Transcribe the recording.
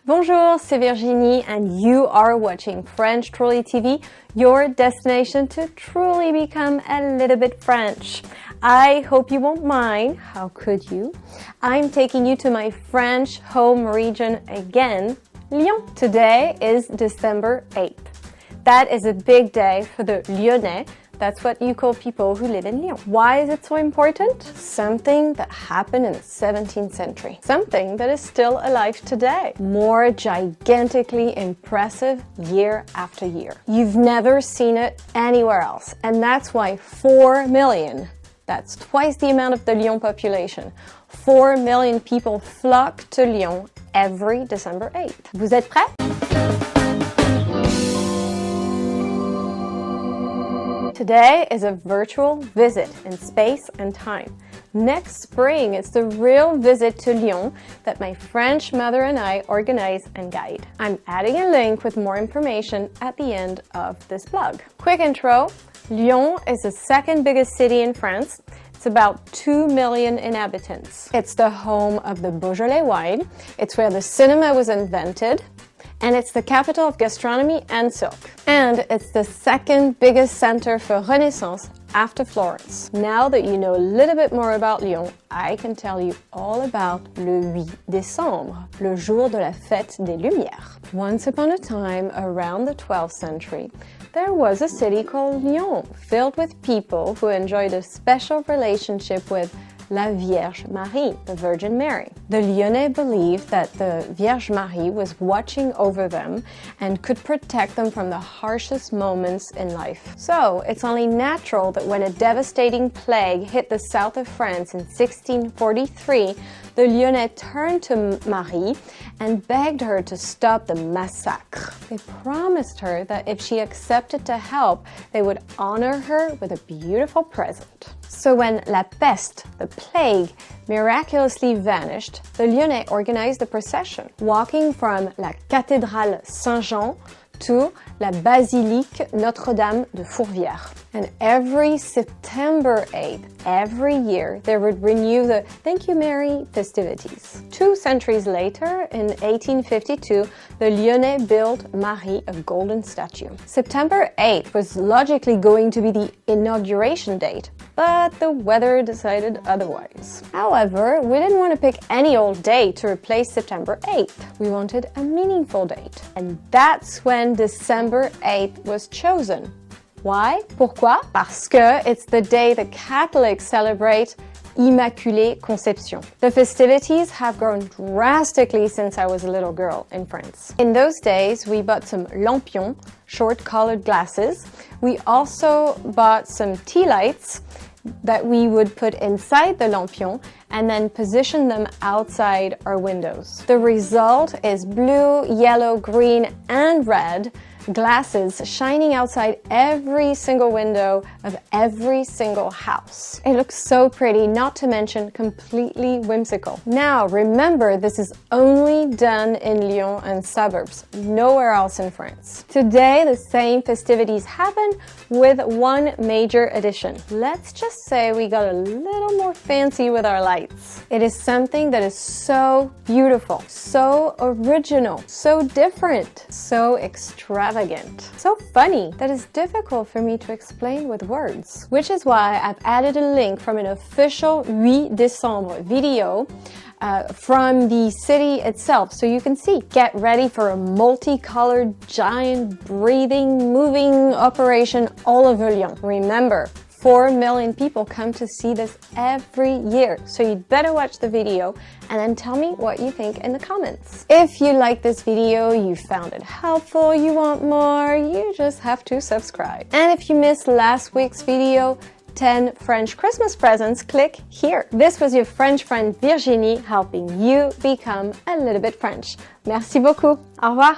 Bonjour, c'est Virginie and you are watching French Truly TV, your destination to truly become a little bit French. I hope you won't mind, how could you? I'm taking you to my French home region again, Lyon. Today is December 8th. That is a big day for the Lyonnais. That's what you call people who live in Lyon. Why is it so important? Something that happened in the 17th century. Something that is still alive today. More gigantically impressive year after year. You've never seen it anywhere else. And that's why 4 million, that's twice the amount of the Lyon population, 4 million people flock to Lyon every December 8th. Vous êtes prêts? Today is a virtual visit in space and time. Next spring, it's the real visit to Lyon that my French mother and I organize and guide. I'm adding a link with more information at the end of this blog. Quick intro, Lyon is the second biggest city in France. It's about 2 million inhabitants. It's the home of the Beaujolais wine. It's where the cinema was invented. And it's the capital of gastronomy and silk. And it's the second biggest center for Renaissance after Florence. Now that you know a little bit more about Lyon, I can tell you all about le 8 décembre, le jour de la Fête des Lumières. Once upon a time, around the 12th century, there was a city called Lyon, filled with people who enjoyed a special relationship with La Vierge Marie, the Virgin Mary. The Lyonnais believed that the Vierge Marie was watching over them and could protect them from the harshest moments in life. So it's only natural that when a devastating plague hit the south of France in 1643, the Lyonnais turned to Marie and begged her to stop the massacre. They promised her that if she accepted to help, they would honor her with a beautiful present. So when La Peste, the plague, miraculously vanished, the Lyonnais organized a procession, walking from La Cathédrale Saint-Jean to La Basilique Notre-Dame de Fourvière. And every September 8th, every year, they would renew the Thank You Mary festivities. 2 centuries later, in 1852, the Lyonnais built Marie a golden statue. September 8th was logically going to be the inauguration date, but the weather decided otherwise. However, we didn't want to pick any old date to replace September 8th. We wanted a meaningful date. And that's when December 8th was chosen. Why? Pourquoi? Parce que it's the day the Catholics celebrate Immaculée Conception. The festivities have grown drastically since I was a little girl in France. In those days, we bought some lampions, short-colored glasses. We also bought some tea lights that we would put inside the lampion and then position them outside our windows. The result is blue, yellow, green, and red glasses shining outside every single window of every single house. It looks so pretty, not to mention completely whimsical. Now, remember, this is only done in Lyon and suburbs, nowhere else in France. Today, the same festivities happen with one major addition. Let's just say we got a little more fancy with our lights. It is something that is so beautiful, so original, so different, so extravagant, so funny that it's difficult for me to explain with words. Which is why I've added a link from an official 8 décembre video from the city itself, so you can see. Get ready for a multicolored, giant, breathing, moving operation all over Lyon. Remember, 4 million people come to see this every year, so you'd better watch the video and then tell me what you think in the comments. If you like this video, you found it helpful, you want more, you just have to subscribe. And if you missed last week's video, 10 French Christmas presents, click here. This was your French friend Virginie helping you become a little bit French. Merci beaucoup. Au revoir.